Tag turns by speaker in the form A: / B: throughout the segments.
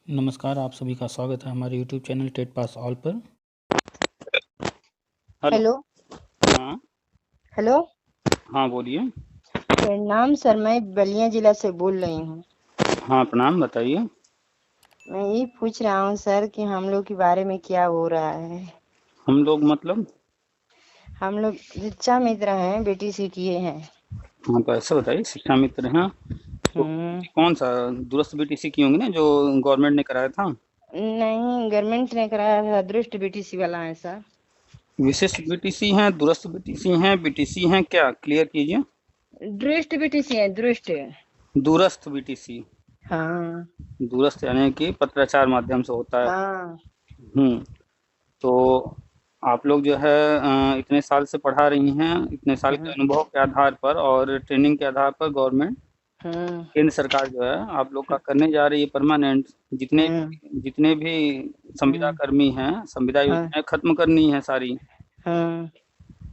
A: नमस्कार, आप सभी का स्वागत है हमारे YouTube channel TET pass all पर।
B: हेलो।
C: हेलो।
B: हाँ।
C: हेलो।
B: हाँ बोलिए।
C: प्रणाम सर, मैं बलिया जिला से बोल रही हूँ।
B: हाँ प्रणाम, बताइए।
C: मैं यही पूछ रहा हूँ सर कि हम लोग के बारे में क्या हो रहा है।
B: हम लोग मतलब?
C: हम लोग शिक्षा मित्र हैं, बेटी सीटीए हैं।
B: हाँ तो ऐसा बताइए, शिक्षा मित्र हैं तो
C: हम्म।
B: कौन सा दूरस्थ बीटीसी की होंगी ना, जो गवर्नमेंट ने कराया था?
C: नहीं, गवर्नमेंट ने कराया था, अदृष्ट बीटीसी वाला है सर।
B: विशिष्ट बीटीसी हैं, दूरस्थ बीटीसी हैं, बीटीसी हैं, क्या क्लियर कीजिए।
C: दृष्ट बीटीसी है, दृष्ट।
B: दूरस्थ बीटीसी।
C: हाँ।
B: दूरस्थ यानी कि पत्राचार माध्यम से होता है।
C: हाँ।
B: हम्म। तो आप लोग जो है इतने साल से पढ़ा रही हैं, इतने साल के
C: हाँ।
B: अनुभव के आधार पर और ट्रेनिंग के आधार पर गवर्नमेंट,
C: हाँ।
B: केंद्र सरकार जो है आप लोग का करने जा रही है परमानेंट। जितने
C: हाँ।
B: जितने भी संविदा
C: हाँ।
B: कर्मी हैं, संविदा
C: हाँ।
B: योजनाएं खत्म करनी है सारी।
C: हाँ।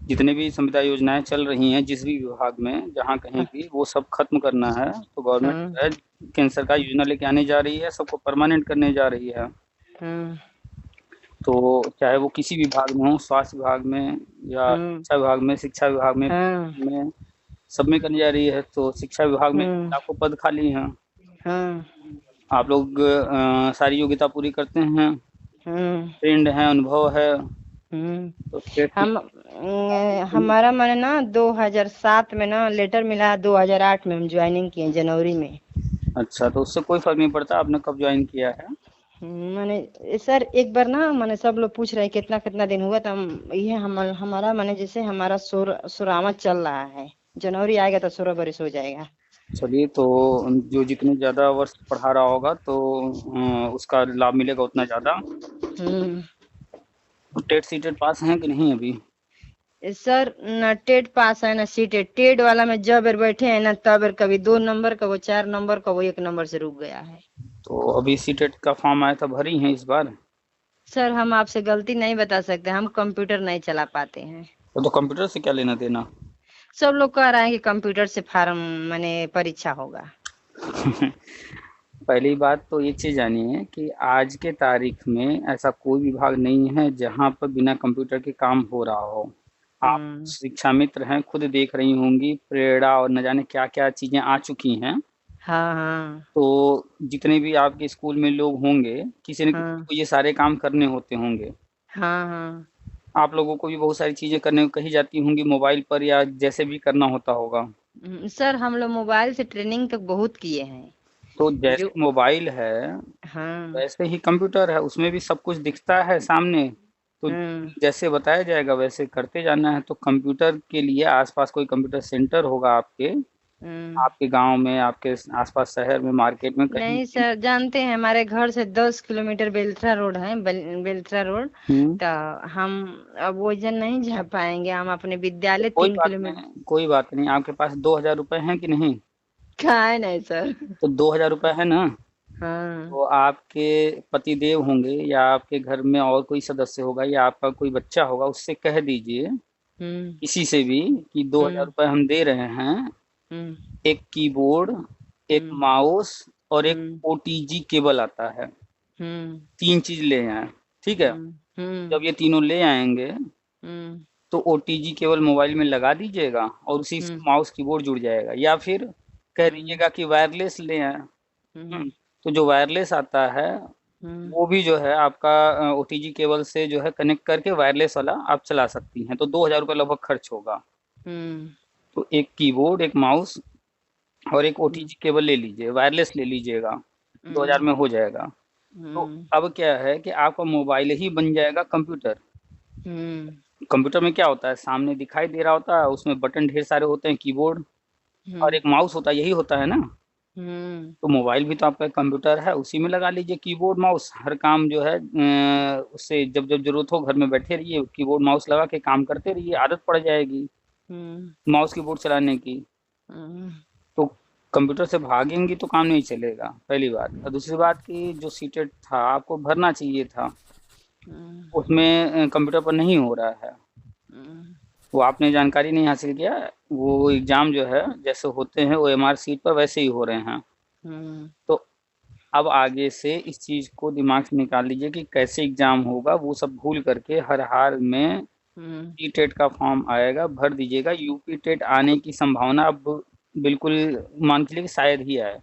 B: जितने भी संविदा योजनाएं चल रही हैं जिस भी विभाग में, जहाँ कहीं भी, वो सब खत्म करना है। तो गवर्नमेंट
C: हाँ।
B: जो है केंद्र सरकार योजना लेके आने जा रही है, सबको परमानेंट करने जा रही है।
C: हाँ।
B: तो चाहे वो किसी विभाग में हो, स्वास्थ्य विभाग में या
C: हाँ।
B: शिक्षा विभाग में, शिक्षा विभाग
C: हाँ।
B: में सब में करने जा रही है। तो शिक्षा विभाग में
C: हाँ।
B: लाखों पद खाली हैं।
C: हाँ।
B: आप लोग सारी योग्यता पूरी करते हैं,
C: हाँ।
B: ट्रेंड है, अनुभव है, तो टेट की।
C: हमारा मैंने ना 2007 में ना लेटर मिला, 2008 में हम ज्वाइनिंग किए जनवरी में।
B: अच्छा, तो उससे कोई फर्क नहीं पड़ता आपने कब ज्वाइन किया है।
C: मैंने सर एक बार ना, मैंने सब लोग पूछ रहे हैं कितना कितना दिन हुआ, तो ये हमारा मैंने जैसे हमारा सुरामा चल रहा है। जनवरी आएगा तो 16 बरस हो जाएगा।
B: चलिए, तो जो जितने ज़्यादा वर्ष पढ़ा रहा होगा तो उसका लाभ मिलेगा उतना ज़्यादा।
C: हम्म।
B: तो टेट सीटेट पास हैं कि नहीं अभी?
C: सर न टेट पास है ना सीटेट। टेट वाला में जब बेर बैठे हैं ना, तब बेर कभी 2 नंबर का, वो 4 नंबर का, वो 1 नंबर से रुक गया है।
B: तो अभी सीटेट का फॉर्म आया था, भरी हैं इस बार?
C: सर हम आपसे गलती नहीं बता सकते, हम कंप्यूटर नहीं चला पाते हैं।
B: तो कंप्यूटर से क्या लेना देना।
C: सब लोग कह रहे हैं कि कंप्यूटर से फार्म माने परीक्षा होगा।
B: पहली बात तो ये चीज़ जानिए कि आज के तारीख में ऐसा कोई विभाग नहीं है जहाँ पर बिना कंप्यूटर के काम हो रहा हो। आप
C: हम्म।
B: शिक्षा मित्र हैं, खुद देख रही होंगी, प्रेरणा और न जाने क्या क्या चीज़ें आ चुकी हैं।
C: हाँ। हाँ।
B: तो जितने भी आपके स्कूल में लोग होंगे, किसी न किसी
C: हाँ।
B: को ये सारे काम करने होते होंगे।
C: हाँ। हाँ।
B: आप लोगों को भी बहुत सारी चीज़ें करने को कही जाती होंगी मोबाइल पर, या जैसे भी करना होता होगा।
C: सर हम लोग मोबाइल से ट्रेनिंग तक बहुत किए हैं।
B: तो
C: जो।
B: जैसे मोबाइल है
C: हाँ।
B: वैसे ही कंप्यूटर है, उसमें भी सब कुछ दिखता है सामने। तो
C: हाँ।
B: जैसे बताया जाएगा वैसे करते जाना है। तो कंप्यूटर के लिए आसपास कोई कंप्यूटर सेंटर होगा आपके,
C: हाँ।
B: आपके गांव में, आपके आसपास शहर में, मार्केट में, कहीं
C: नहीं
B: भी।
C: सर, जानते हैं हमारे घर से 10 किलोमीटर बेलथरा रोड है, बेलथरा रोड।
B: हम्म।
C: तो हम अब वो जन नहीं जा पाएंगे, हम अपने विद्यालय
B: कोई
C: तीन
B: बात
C: किलोमीटर
B: नहीं, कोई बात नहीं। आपके पास 2,000 रुपये हैं कि नहीं?
C: का है नहीं सर।
B: तो 2,000 रुपये है ना?
C: हाँ।
B: तो आपके पति देव होंगे या आपके घर में और कोई सदस्य होगा या आपका कोई बच्चा होगा, उससे कह दीजिए
C: हम्म।
B: किसी से भी कि दो हजार
C: हम्म।
B: रुपये हम दे रहे हैं।
C: हम्म।
B: एक कीबोर्ड, एक
C: हम्म।
B: माउस और एक
C: हम्म।
B: ओटीजी केबल आता है।
C: हम्म।
B: 3 चीज ले आए, ठीक है?
C: हम्म। हम्म।
B: जब ये तीनों ले आएंगे
C: हम्म।
B: तो ओटीजी केबल मोबाइल में लगा दीजिएगा और उसी से
C: हम्म।
B: माउस कीबोर्ड जुड़ जाएगा। या फिर कह
C: हम्म।
B: दीजिएगा कि वायरलेस ले आए।
C: हम्म।
B: तो जो वायरलेस आता है
C: हम्म।
B: वो भी जो है आपका ओटीजी केबल से जो है कनेक्ट करके वायरलेस वाला आप चला सकती हैं। तो 2,000 रुपये लगभग खर्च होगा।
C: हम्म।
B: तो एक कीबोर्ड, एक माउस और एक
C: हम्म।
B: ओटीजी केबल ले लीजिए, वायरलेस ले लीजिएगा। 2,000
C: हम्म।
B: में हो जाएगा। तो
C: हम्म।
B: अब क्या है कि आपका मोबाइल ही बन जाएगा कंप्यूटर।
C: हम्म।
B: कंप्यूटर में क्या होता है, सामने दिखाई दे रहा होता है, उसमें बटन ढेर सारे होते हैं, कीबोर्ड और
C: हम्म।
B: एक माउस होता है, यही होता है ना?
C: हम्म।
B: तो मोबाइल भी तो आपका कंप्यूटर है, उसी में लगा लीजिए कीबोर्ड माउस। हर काम जो है उससे जब जब जरूरत हो घर में बैठे रहिए, कीबोर्ड माउस लगा के काम करते रहिए, आदत पड़ जाएगी
C: हम्म।
B: माउस कीबोर्ड चलाने की।
C: हम्म।
B: तो कंप्यूटर से भागेंगी तो काम नहीं चलेगा, पहली बात। और दूसरी बात कि जो सीटेट था आपको भरना चाहिए था,
C: हम्म।
B: उसमें कंप्यूटर पर नहीं हो रहा है।
C: हम्म।
B: वो आपने जानकारी नहीं हासिल किया। वो एग्ज़ाम जो है जैसे होते हैं वो एमआर सीट पर वैसे ही हो रहे हैं।
C: हम्म।
B: तो अब आगे से इस चीज को दिमाग से निकाल लीजिए कि कैसे एग्जाम होगा, वो सब भूल करके हर हाल में सी टेट का फॉर्म आएगा, भर दीजिएगा। यूपी टेट आने की संभावना अब बिल्कुल मान के लिए कि शायद ही आए।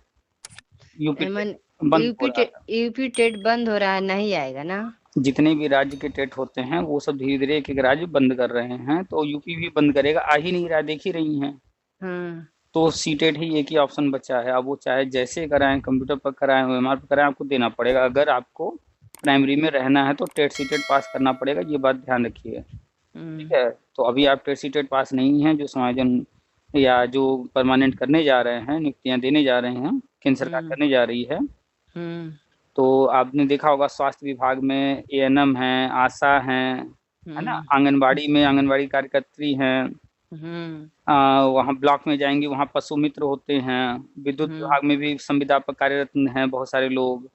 B: यूपी टेट बंद हो रहा है।
C: यूपी टेट बंद हो रहा है, नहीं आएगा ना?
B: जितने भी राज्य के टेट होते हैं वो सब धीरे धीरे एक एक राज्य बंद कर रहे हैं, तो यूपी भी बंद करेगा। आ ही नहीं रहा, देख ही रही हैं। तो सी टेट ही एक ही ऑप्शन बचा है। अब वो चाहे जैसे कराएं, कंप्यूटर पर कराएं, ओएमआर पर कराएं, आपको देना पड़ेगा। अगर आपको प्राइमरी में रहना है तो टेट सी टेट पास करना पड़ेगा, ये बात ध्यान रखिए। ठीक है, तो अभी आप टेट सी टेट पास नहीं हैं, जो समायोजन या जो परमानेंट करने जा रहे हैं, नियुक्तियां देने जा रहे हैं, केंद्र सरकार करने जा रही है, तो आपने देखा होगा स्वास्थ्य विभाग में एएनएम है, आशा है ना, आंगनबाड़ी में आंगनबाड़ी कार्यकर्त्री हैं, वहाँ ब्लॉक में जाएंगे, वहाँ पशु मित्र होते हैं, विद्युत विभाग में भी संविदा पर कार्यरत हैं बहुत सारे लोग,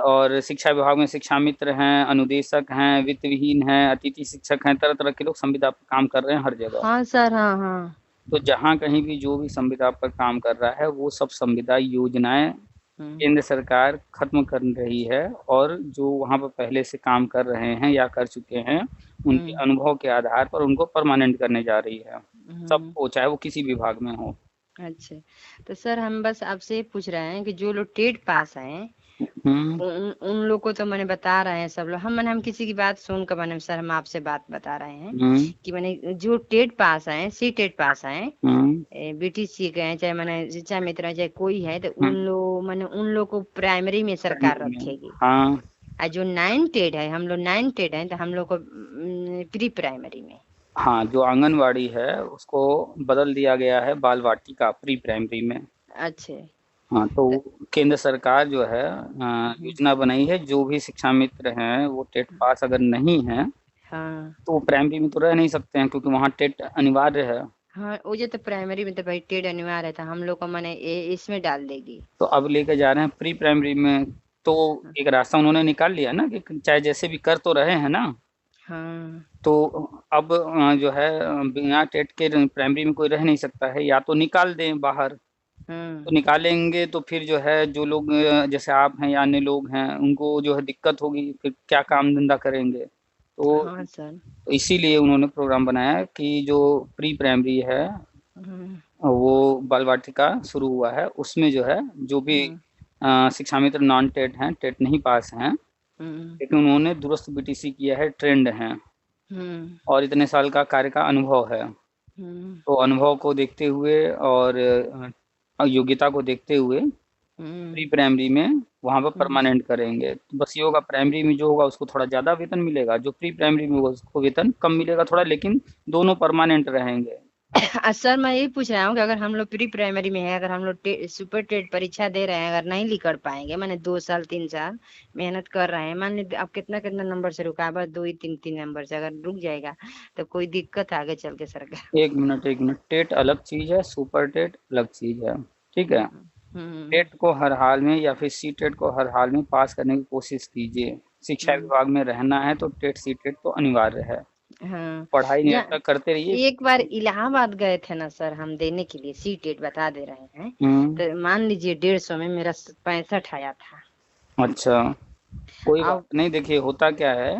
B: और शिक्षा विभाग में शिक्षा मित्र हैं, अनुदेशक हैं, वित्त विहीन हैं, अतिथि शिक्षक हैं, तरह तरह के लोग संविदा पर काम कर रहे हैं हर जगह।
C: हाँ सर, हाँ।
B: तो जहाँ कहीं भी जो भी संविदा पर काम कर रहा है, वो सब संविदा योजनाएं केंद्र सरकार खत्म कर रही है, और जो वहाँ पर पहले से काम कर रहे हैं या कर चुके हैं, उनके अनुभव के आधार पर उनको परमानेंट करने जा रही है, सबको, चाहे वो किसी विभाग में हो।
C: अच्छा, तो सर हम बस आपसे पूछ रहे हैं कि जो लोग टेट पास हैं उन लोग को तो मैंने बता रहे हैं सब लोग, हम किसी की बात सुनकर मैंने सर हम आपसे बात बता रहे हैं कि मैंने जो टेट पास हैं, सी टेट पास हैं, बीटीसी के हैं, चाहे मैंने शिक्षा मित्र चाहे कोई है, तो उन लोग को प्राइमरी में सरकार रखेगी।
B: हाँ।
C: और जो 9 टेट है, हम लोग 9 टेट हैं, तो हम लोग को प्री प्राइमरी में।
B: हाँ, जो आंगनवाड़ी है उसको बदल दिया गया है बाल वाटिका प्री प्राइमरी में।
C: अच्छा।
B: हाँ, तो केंद्र सरकार जो है योजना बनाई है, जो भी शिक्षा मित्र हैं वो टेट पास अगर नहीं है,
C: हाँ,
B: तो वो प्राइमरी में तो रह नहीं सकते हैं, क्योंकि वहाँ टेट अनिवार्य है।
C: हाँ, वो जो तो प्राइमरी में तो भाई टेट अनिवार्य था, हम लोग को मैंने इसमें डाल देगी। तो
B: अब लेके जा रहे हैं प्री प्राइमरी में, तो एक रास्ता उन्होंने निकाल लिया ना कि चाहे जैसे भी कर तो रहे हैं ना।
C: हाँ।
B: तो अब जो है बिना टेट के प्राइमरी में कोई रह नहीं सकता है, या तो निकाल दें बाहर। तो निकालेंगे तो फिर जो है जो लोग जैसे आप हैं या अन्य लोग हैं, उनको जो है दिक्कत होगी, फिर क्या काम धंधा करेंगे। तो
C: हाँ सर,
B: तो इसीलिए उन्होंने प्रोग्राम बनाया कि जो प्री प्राइमरी है वो बाल वाटिका शुरू हुआ है, उसमें जो है जो भी शिक्षा मित्र नॉन टेट हैं, टेट नहीं पास हैं, लेकिन उन्होंने दुरुस्त बीटीसी किया है, ट्रेंड हैं, और इतने साल का कार्य का अनुभव है। तो अनुभव को देखते हुए और योग्यता को देखते हुए प्री प्राइमरी में वहाँ पर परमानेंट करेंगे। तो बस ये होगा, प्राइमरी में जो होगा उसको थोड़ा ज़्यादा वेतन मिलेगा, जो प्री प्राइमरी में होगा उसको वेतन कम मिलेगा थोड़ा, लेकिन दोनों परमानेंट रहेंगे।
C: सर मैं यही पूछ रहा हूँ कि अगर हम लोग प्री प्राइमरी में है, अगर हम लोग सुपर टेट परीक्षा दे रहे हैं, अगर नहीं लिख पाएंगे, मैंने 2 साल 3 साल मेहनत कर रहे हैं, मान लीजिए आप कितना नंबर से रुका, बस 2 ही 3 नंबर से अगर रुक जाएगा तो कोई दिक्कत आगे चल के सरकार?
B: एक मिनट, टेट अलग चीज है, सुपर टेट अलग चीज है, ठीक है। टेट को हर हाल में या फिर सी टेट को हर हाल में पास करने की कोशिश कीजिए। शिक्षा विभाग में रहना है तो टेट सी टेट तो अनिवार्य है।
C: हाँ,
B: पढ़ाई निरंतर करते रहिए।
C: एक बार इलाहाबाद गए थे ना सर हम देने के लिए, सी टेट बता दे रहे हैं, तो मान लीजिए 150 में मेरा 65 आया था।
B: अच्छा, कोई बात नहीं। देखिए होता क्या है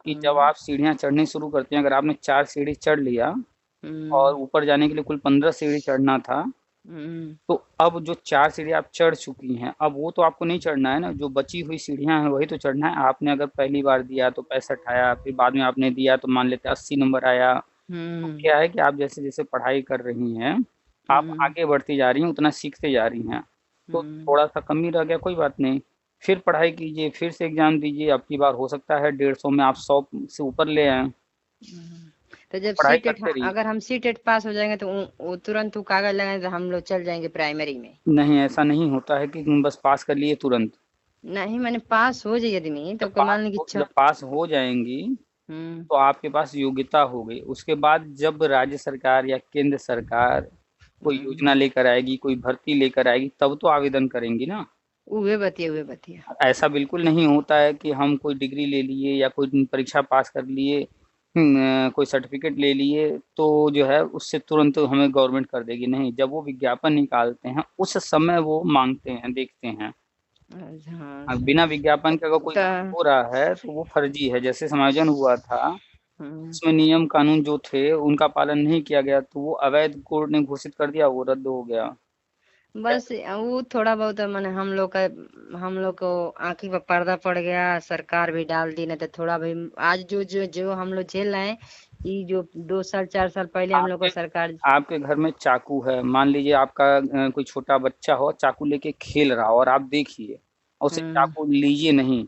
B: कि जब आप सीढ़ियां चढ़नी शुरू करते हैं, अगर आपने 4 सीढ़ी चढ़ लिया और ऊपर जाने के लिए कुल 15 सीढ़ी चढ़ना था, तो अब जो 4 सीढ़ी आप चढ़ चुकी हैं, अब वो तो आपको नहीं चढ़ना है ना, जो बची हुई सीढ़ियां हैं वही तो चढ़ना है। आपने अगर पहली बार दिया तो 65 आया, फिर बाद में आपने दिया तो मान लेते 80 नंबर आया। तो क्या है कि आप जैसे जैसे पढ़ाई कर रही हैं, आप आगे बढ़ती जा रही हैं, उतना सीखते जा रही हैं। तो थोड़ा सा कमी रह गया, कोई बात नहीं, फिर पढ़ाई कीजिए, फिर से एग्जाम दीजिए। अब की बार हो सकता है 150 में आप 100 से ऊपर ले आए।
C: तो जब सी टेट, अगर हम सी टेट पास हो जाएंगे तो वो तुरंत कागज लगाए तो हम लोग चल जाएंगे प्राइमरी में?
B: नहीं, ऐसा नहीं होता है कि तुम बस पास कर लिए तुरंत।
C: नहीं, मैंने पास हो जाए आदमी तो मान लीजिए
B: जब पास हो जाएंगी तो आपके पास योग्यता हो गई। उसके बाद जब राज्य सरकार या केंद्र सरकार कोई योजना लेकर आएगी, कोई भर्ती लेकर आएगी, तब तो आवेदन करेंगी ना।
C: वे बतिया
B: ऐसा बिल्कुल नहीं होता है कि हम कोई डिग्री ले लिए या कोई परीक्षा पास कर लिए, कोई सर्टिफिकेट ले लिए तो जो है उससे तुरंत हमें गवर्नमेंट कर देगी। नहीं, जब वो विज्ञापन निकालते हैं उस समय वो मांगते हैं, देखते हैं।
C: हाँ
B: बिना विज्ञापन के अगर कोई हो रहा है तो वो फर्जी है। जैसे समायोजन हुआ था, उसमें नियम कानून जो थे उनका पालन नहीं किया गया तो वो अवैध कोर्ट ने घोषित कर दिया, वो रद्द हो गया।
C: बस वो थोड़ा बहुत मैंने हम लोग को आंखी पर पर्दा पड़ गया, सरकार भी डाल दी, नहीं तो थोड़ा भी आज जो हम लोग झेल रहे हैं, ये जो 2 साल 4 साल पहले हम लोग को सरकार।
B: आपके घर में चाकू है, मान लीजिए आपका कोई छोटा बच्चा हो, चाकू लेके खेल रहा हो और आप देखिए और उसे चाकू लीजिए नहीं,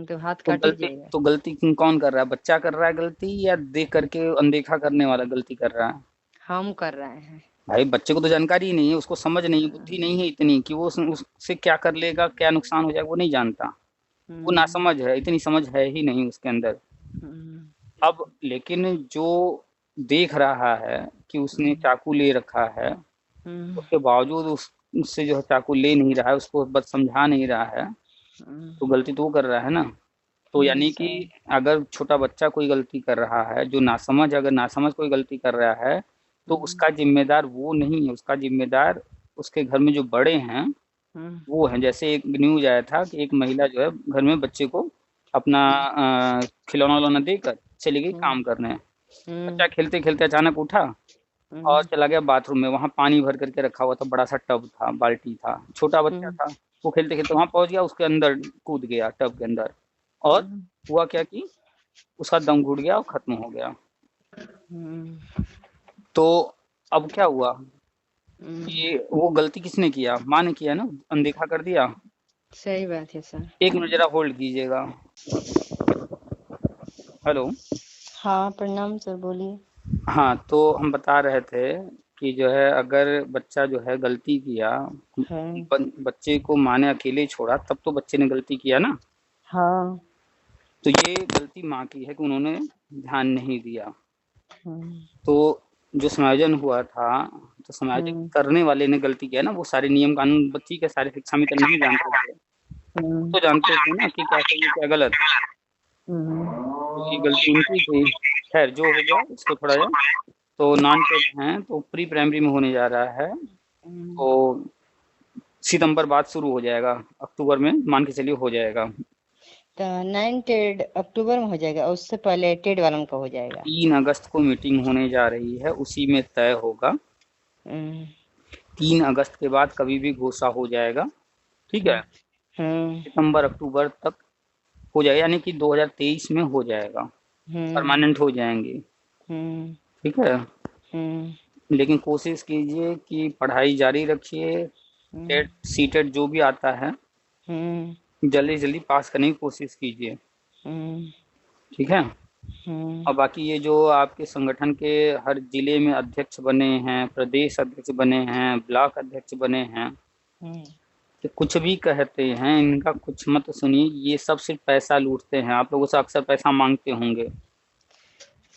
C: तो हाथ कट जाएगा।
B: तो गलती कौन कर रहा है? बच्चा कर रहा है गलती, या देख करके अनदेखा करने वाला गलती कर रहा है?
C: हम कर रहे हैं।
B: भाई बच्चे को तो जानकारी नहीं है, उसको समझ नहीं है, बुद्धि नहीं है इतनी कि वो उससे क्या कर लेगा, क्या नुकसान हो जाएगा, वो नहीं जानता। वो नासमझ है, इतनी समझ है ही नहीं उसके अंदर। अब लेकिन जो देख रहा है कि उसने चाकू ले रखा है, उसके बावजूद उससे जो है चाकू ले नहीं रहा है, उसको बस समझा नहीं रहा है, तो गलती तो वो कर रहा है ना। तो यानी कि अगर छोटा बच्चा कोई गलती कर रहा है, जो नासमझ, अगर नासमझ कोई गलती कर रहा है तो उसका जिम्मेदार वो नहीं है, उसका जिम्मेदार उसके घर में जो बड़े हैं वो हैं। जैसे एक न्यूज आया था कि एक महिला जो है घर में बच्चे को अपना खिलौना उलौना देकर चली गई काम करने। बच्चा खेलते खेलते अचानक उठा और चला गया बाथरूम में, वहां पानी भर करके रखा हुआ था, बड़ा सा टब था, बाल्टी था, छोटा बच्चा था, वो खेलते खेलते वहां पहुंच गया, उसके अंदर कूद गया टब के अंदर, और हुआ क्या कि उसका दम घुट गया और खत्म हो गया। तो अब क्या हुआ कि वो गलती किसने किया? माँ ने किया ना, अनदेखा कर दिया।
C: सही बात है सर।
B: एक मिनट जरा होल्ड कीजिएगा। हेलो।
C: हाँ प्रणाम सर, बोलिए।
B: हाँ, तो हम बता रहे थे कि जो है अगर बच्चा जो है गलती किया, बच्चे को माँ ने अकेले छोड़ा तब तो बच्चे ने गलती किया ना।
C: हाँ।
B: तो ये गलती माँ की है कि उन्होंने ध्यान नहीं दिया। तो जो समायोजन हुआ था, तो समायोजन करने वाले ने गलती किया ना, वो सारे नियम कानून बच्ची के सारे शिक्षा में तो नहीं जानते थे, तो जानते थे ना कि क्या सही क्या गलत। तो ये गलती उनकी थी। खैर जो हो गया उसको थोड़ा जा, तो नॉन टेट हैं तो प्री प्राइमरी में होने जा रहा है, तो सितंबर बाद शुरू हो जाएगा, अक्टूबर में मान के चलिए हो जाएगा।
C: तो 9 टेड अक्टूबर में हो जाएगा, उससे पहले टेड वालों का हो जाएगा।
B: 3 अगस्त को मीटिंग होने जा रही है, उसी में तय होगा। 3 अगस्त के बाद कभी भी घोषणा हो जाएगा, ठीक है। सितंबर अक्टूबर तक हो जाएगा, यानी कि 2023 में हो जाएगा, परमानेंट हो जाएंगे, ठीक है। लेकिन कोशिश कीजिए कि पढ़ाई जारी रखिए, टेट सीटेट जो भी आता है जल्दी जल्दी पास करने की कोशिश कीजिए, ठीक है। और बाकी ये जो आपके संगठन के हर जिले में अध्यक्ष बने हैं, प्रदेश अध्यक्ष बने हैं, ब्लॉक अध्यक्ष बने हैं, तो कुछ भी कहते हैं, इनका कुछ मत सुनिए, ये सब सिर्फ पैसा लूटते हैं, आप लोगों से अक्सर पैसा मांगते होंगे।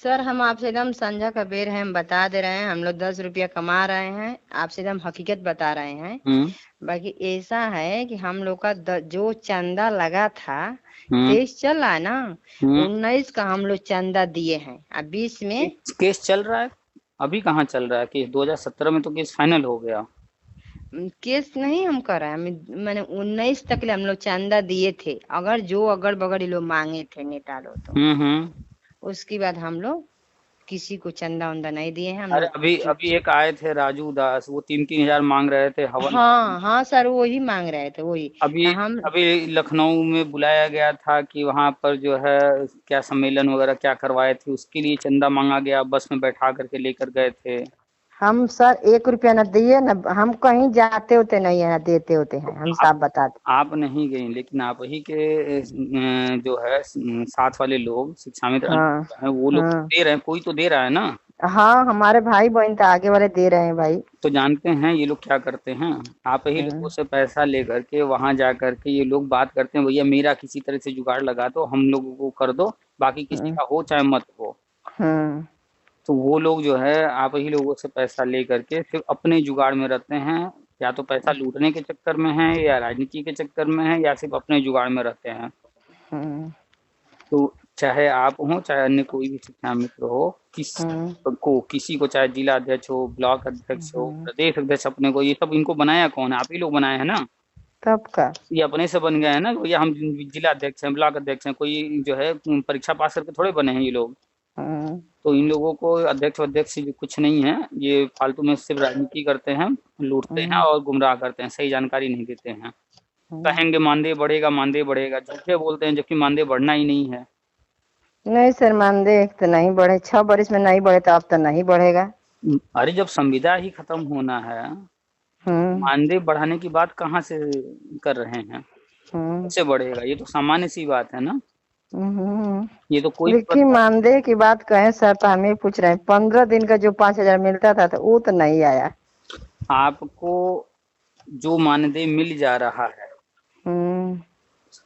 C: सर हम आपसे एकदम संझा का बेर है, हम बता दे रहे हैं, हम लोग 10 रुपया कमा रहे हैं, आपसे एकदम हकीकत बता रहे हैं। बाकी ऐसा है कि हम लोग का जो चंदा लगा था, 23 चल रहा है ना, 19 का हम लोग चंदा दिए हैं, अब 20 में
B: केस चल रहा है। अभी कहाँ चल रहा है केस? 2017 में तो केस फाइनल हो गया।
C: केस नहीं हम कर रहे हैं, मैंने 19 तक ले हम लोग चंदा दिए थे, अगर जो अगल बगल लोग मांगे थे नेता लोग, तो उसके बाद हम लोग किसी को चंदा उंदा नहीं दिए हैं।
B: अरे अभी एक आए थे राजू दास, वो 3-3 हजार मांग रहे थे हवन।
C: हाँ सर वही मांग रहे थे, वही।
B: अभी लखनऊ में बुलाया गया था कि वहां पर जो है क्या सम्मेलन वगैरह क्या करवाए थे, उसके लिए चंदा मांगा गया, बस में बैठा करके लेकर गए थे।
C: हम सर 1 रुपया न दिए, न हम कहीं जाते होते नहीं है, न देते होते हैं, हम साफ बताते।
B: आप नहीं गई, लेकिन आप ही के जो है साथ वाले लोग शिक्षा में हैं, वो लोग दे रहे हैं, कोई तो दे रहा है ना।
C: हाँ हमारे भाई बहन तो आगे वाले दे रहे हैं भाई।
B: तो जानते हैं ये लोग क्या करते हैं, आप ही लोगों से पैसा लेकर के वहां जा करके ये लोग बात करते हैं, भैया मेरा किसी तरह से जुगाड़ लगा दो, हम लोगों को कर दो, बाकी किसी का हो चाहे मत हो। तो वो लोग जो है आप ही लोगों से पैसा ले करके सिर्फ अपने जुगाड़ में रहते हैं, या तो पैसा लूटने के चक्कर में है, या राजनीति के चक्कर में है, या सिर्फ अपने जुगाड़ में रहते हैं। तो चाहे आप हो चाहे अन्य कोई भी शिक्षा मित्र हो, किसी को चाहे जिला अध्यक्ष हो, ब्लॉक अध्यक्ष हो, प्रदेश अध्यक्ष, अपने को ये सब इनको बनाया कौन है? आप ही लोग बनाए हैं ना।
C: तब का
B: ये अपने से बन गए हैं ना, भैया हम जिला अध्यक्ष हैं, ब्लॉक अध्यक्ष हैं, कोई जो है परीक्षा पास करके थोड़े बने हैं ये लोग। तो इन लोगों को अध्यक्ष अध्यक्ष कुछ नहीं है, ये फालतू में सिर्फ राजनीति करते हैं, लूटते हैं और गुमराह करते हैं, सही जानकारी नहीं देते हैं। कहेंगे मानदेय बढ़ेगा, मानदेय बढ़ेगा, झूठे बोलते हैं, जबकि मानदेय बढ़ना ही नहीं है।
C: नहीं सर, मानदेय तो नहीं बढ़े, 6 वर्ष में नहीं बढ़े तो अब तो नहीं बढ़ेगा।
B: अरे जब संविदा ही खत्म होना है, मानदेय बढ़ाने की बात कहाँ से कर रहे हैं? कैसे बढ़ेगा? ये तो सामान्य सी बात है ना। ये तो कोई
C: देखिए, मानदेय की बात कहें सर तो हम ये पूछ रहे हैं, 15 दिन का जो 5,000 मिलता था तो वो तो नहीं आया।
B: आपको जो मानदेय मिल जा रहा है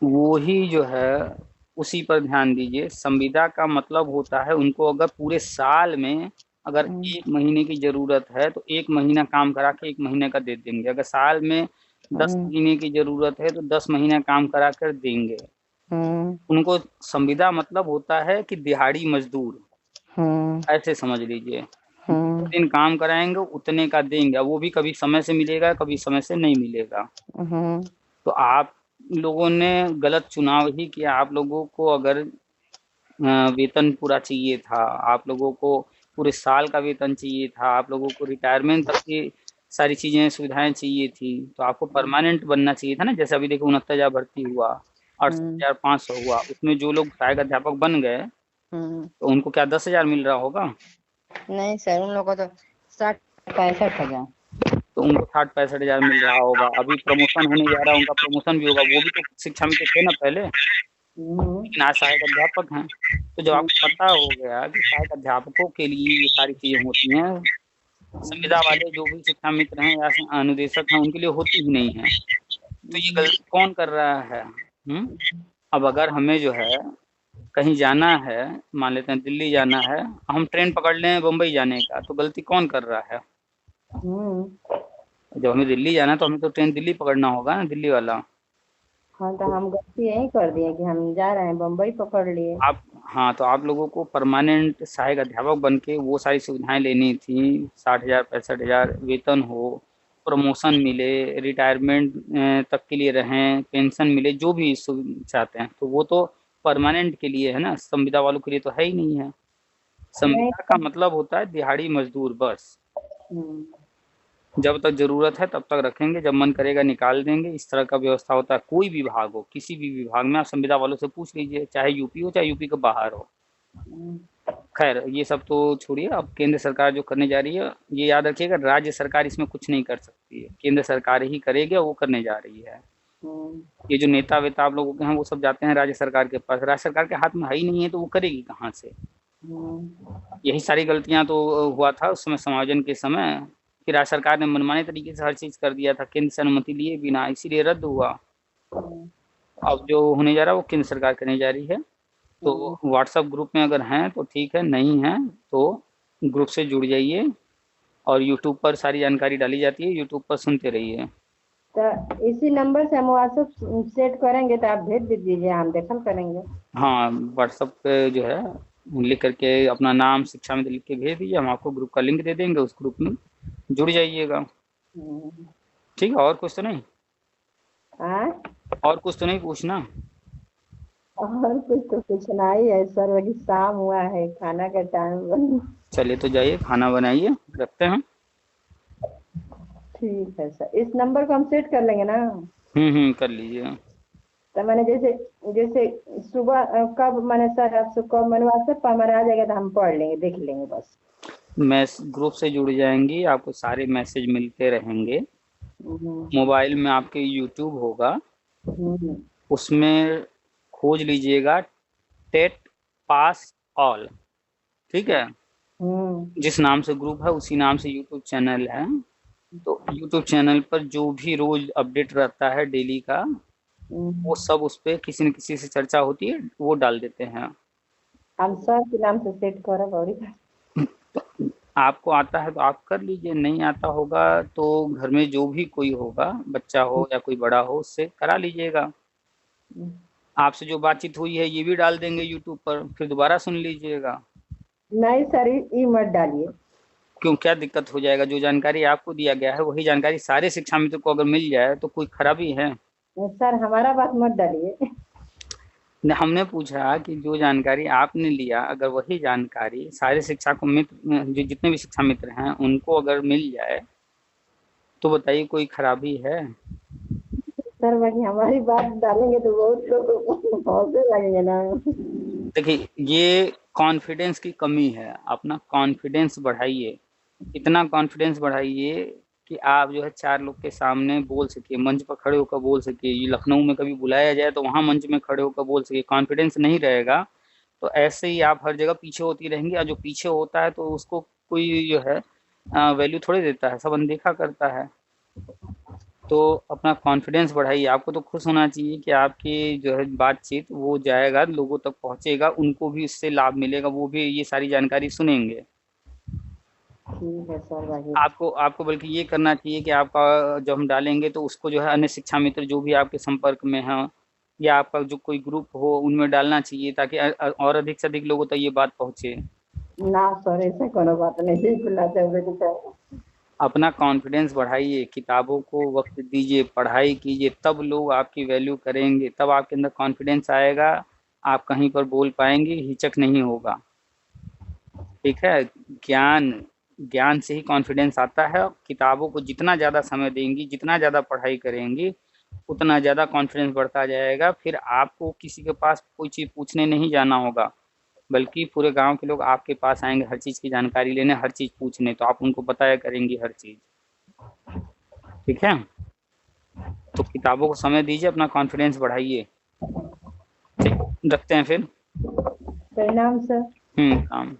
B: वो ही जो है उसी पर ध्यान दीजिए। संविदा का मतलब होता है उनको अगर पूरे साल में अगर 1 महीने की जरूरत है तो 1 महीना काम करा के 1 महीने का दे देंगे। अगर साल में 10 महीने की जरूरत है तो 10 महीना काम करा कर देंगे। उनको संविदा मतलब होता है कि दिहाड़ी मजदूर, ऐसे समझ लीजिए। दिन काम कराएंगे उतने का देंगे, वो भी कभी समय से मिलेगा, कभी समय से नहीं मिलेगा। तो आप लोगों ने गलत चुनाव ही किया। आप लोगों को अगर वेतन पूरा चाहिए था, आप लोगों को पूरे साल का वेतन चाहिए था, आप लोगों को रिटायरमेंट तक की सारी चीजें सुविधाएं चाहिए थी, तो आपको परमानेंट बनना चाहिए था ना। जैसे अभी देखो 69,000 भर्ती हुआ, 68,500 हुआ, उसमें जो लोग सहायक अध्यापक बन गए तो उनको क्या 10,000 मिल रहा होगा?
C: नहीं सर, उन लोगों को तो 60-65,000,
B: तो उनको 60-65,000 मिल रहा होगा। अभी प्रमोशन होने जा रहा है, उनका प्रमोशन भी होगा, वो भी तो शिक्षा में थे ना पहले, लेकिन आज सहायक अध्यापक हैं। तो जब आपको पता हो गया कि सहायक अध्यापकों के लिए ये सारी चीजें होती हैं, संविदा वाले जो भी शिक्षा मित्र हैं या अनुदेशक हैं उनके लिए होती ही नहीं है। तो ये गलती कौन कर रहा है? अब अगर हमें जो है कहीं जाना है, मान लेते हैं दिल्ली जाना है, हम ट्रेन पकड़ लें बम्बई जाने का, तो गलती कौन कर रहा है? जब हमें दिल्ली जाना है तो हमें तो ट्रेन दिल्ली पकड़ना होगा ना, दिल्ली वाला।
C: हाँ, तो हम गलती यही कर दिए कि हम जा रहे हैं बम्बई पकड़ लिए।
B: आप हाँ, तो आप लोगों को परमानेंट सहायक अध्यापक बन के वो सारी सुविधाएं लेनी थी। 60,000 65,000 वेतन हो, प्रमोशन मिले, रिटायरमेंट तक के लिए रहें, पेंशन मिले, जो भी चाहते हैं, तो वो तो परमानेंट के लिए है ना, संविदा वालों के लिए तो है ही नहीं है। संविदा का मतलब होता है दिहाड़ी मजदूर, बस। जब तक जरूरत है तब तक रखेंगे, जब मन करेगा निकाल देंगे, इस तरह का व्यवस्था होता है। कोई विभाग हो, किसी भी विभाग में आप संविदा वालों से पूछ लीजिए, चाहे यूपी हो चाहे यूपी के बाहर हो। खैर ये सब तो छोड़िए, अब केंद्र सरकार जो करने जा रही है, ये याद रखिएगा, राज्य सरकार इसमें कुछ नहीं कर सकती है, केंद्र सरकार ही करेगी, वो करने जा रही है। ये जो नेता वेता आप लोगों के हैं वो सब जाते हैं राज्य सरकार के पास, राज्य सरकार के हाथ में है ही नहीं है, तो वो करेगी कहाँ से? यही सारी गलतियां तो हुआ था उस समय समायोजन के समय, कि राज्य सरकार ने मनमाने तरीके से हर चीज कर दिया था केंद्र से अनुमति लिए बिना, इसीलिए रद्द हुआ। अब जो होने जा रहा है वो केंद्र सरकार करने जा रही है। तो व्हाट्सएप ग्रुप में अगर हैं तो ठीक है, नहीं है तो ग्रुप से जुड़ जाइए, और यूट्यूब पर सारी जानकारी डाली जाती है, यूट्यूब पर सुनते रहिए।
C: तो इसी नंबर से हम व्हाट्सएप सेट करेंगे तो आप भेज दीजिए, हम देखल करेंगे। हाँ,
B: व्हाट्सएप पे जो है लिख करके अपना नाम शिक्षा मित्र लिख के भेज दीजिए, हम आपको ग्रुप का लिंक दे देंगे, उस ग्रुप में जुड़ जाइएगा। ठीक है, और कुछ तो नहीं? और कुछ तो नहीं पूछना?
C: और कुछ तो पूछना ही है सर, अभी शाम हुआ है, खाना का टाइम।
B: चलिए तो जाइए खाना बनाइए, रखते हैं।
C: ठीक है सर, इस नंबर को हम सेट कर लेंगे ना?
B: कर लीजिए।
C: तो मैंने जैसे जैसे सुबह कब मैंने सर आपसे कब मैंने व्हाट्सएप पर हमारे आ जाएगा तो हम पढ़ लेंगे, देख लेंगे बस।
B: ग्रुप से जुड़ जाएंगी, आपको सारे मैसेज मिलते रहेंगे। मोबाइल में आपके यूट्यूब होगा, उसमें खोज लीजिएगा टेट पास ऑल, ठीक है? जिस नाम से ग्रुप है उसी नाम से यूट्यूब चैनल है। तो यूट्यूब चैनल पर जो भी रोज अपडेट रहता है डेली का, वो सब उस पर किसी न किसी से चर्चा होती है, वो डाल देते हैं।
C: हम सर के नाम से सेट करब, और
B: तो आपको आता है तो आप कर लीजिए, नहीं आता होगा तो घर में जो भी कोई होगा, बच्चा हो या कोई बड़ा हो, उससे करा लीजिएगा। आपसे जो बातचीत हुई है ये भी डाल देंगे यूट्यूब पर, फिर दोबारा सुन लीजिएगा।
C: नहीं सर, ये मत डालिए।
B: क्यों, क्या दिक्कत हो जाएगा? जो जानकारी आपको दिया गया है वही जानकारी सारे शिक्षा मित्र को अगर मिल जाए तो कोई खराबी है?
C: सर हमारा बात मत डालिए।
B: हमने पूछा कि जो जानकारी आपने लिया, अगर वही जानकारी सारे शिक्षा को मित्र, जो जितने भी शिक्षा मित्र हैं उनको अगर मिल जाए तो बताइए कोई खराबी है?
C: सर वही हमारी बात डालेंगे तो बहुत लोग हौसले लगेंगे ना।
B: देखिए ये कॉन्फिडेंस की कमी है, अपना कॉन्फिडेंस बढ़ाइए, इतना कॉन्फिडेंस बढ़ाइए कि आप जो है 4 लोग के सामने बोल सकिए, मंच पर खड़े होकर बोल सकिए। ये लखनऊ में कभी बुलाया जाए तो वहाँ मंच में खड़े होकर बोल सकिए। कॉन्फिडेंस नहीं रहेगा तो ऐसे ही आप हर जगह पीछे होती रहेंगी, और जो पीछे होता है तो उसको कोई जो है वैल्यू थोड़ी देता है, सब अनदेखा करता है। तो अपना कॉन्फिडेंस बढ़ाइए। आपको तो खुश होना चाहिए कि आपकी जो है बातचीत वो जाएगा, लोगों तक पहुंचेगा, उनको भी इससे लाभ मिलेगा, वो भी ये सारी जानकारी सुनेंगे।
C: ठीक है सर।
B: आपको आपको बल्कि ये करना चाहिए कि आपका जब हम डालेंगे तो उसको जो है अन्य शिक्षा मित्र जो भी आपके संपर्क में हैं या आपका जो कोई ग्रुप हो उनमें डालना चाहिए, ताकि और अधिक से अधिक लोगों तक ये बात पहुंचे।
C: ना सर ऐसा कोनो बात नहीं, बुलाते हुए तो
B: अपना कॉन्फिडेंस बढ़ाइए, किताबों को वक्त दीजिए, पढ़ाई कीजिए, तब लोग आपकी वैल्यू करेंगे, तब आपके अंदर कॉन्फिडेंस आएगा, आप कहीं पर बोल पाएंगे, हिचक नहीं होगा। ठीक है, ज्ञान ज्ञान से ही कॉन्फिडेंस आता है। किताबों को जितना ज़्यादा समय देंगी, जितना ज़्यादा पढ़ाई करेंगी, उतना ज़्यादा कॉन्फिडेंस बढ़ता जाएगा। फिर आपको किसी के पास कोई चीज़ पूछने नहीं जाना होगा, बल्कि पूरे गांव के लोग आपके पास आएंगे हर चीज़ की जानकारी लेने, हर चीज़ पूछने, तो आप उनको बताया करेंगी हर चीज़। ठीक है, तो किताबों को समय दीजिए, अपना कॉन्फिडेंस बढ़ाइए। ठीक, रखते हैं फिर।
C: प्रणाम सर।
B: काम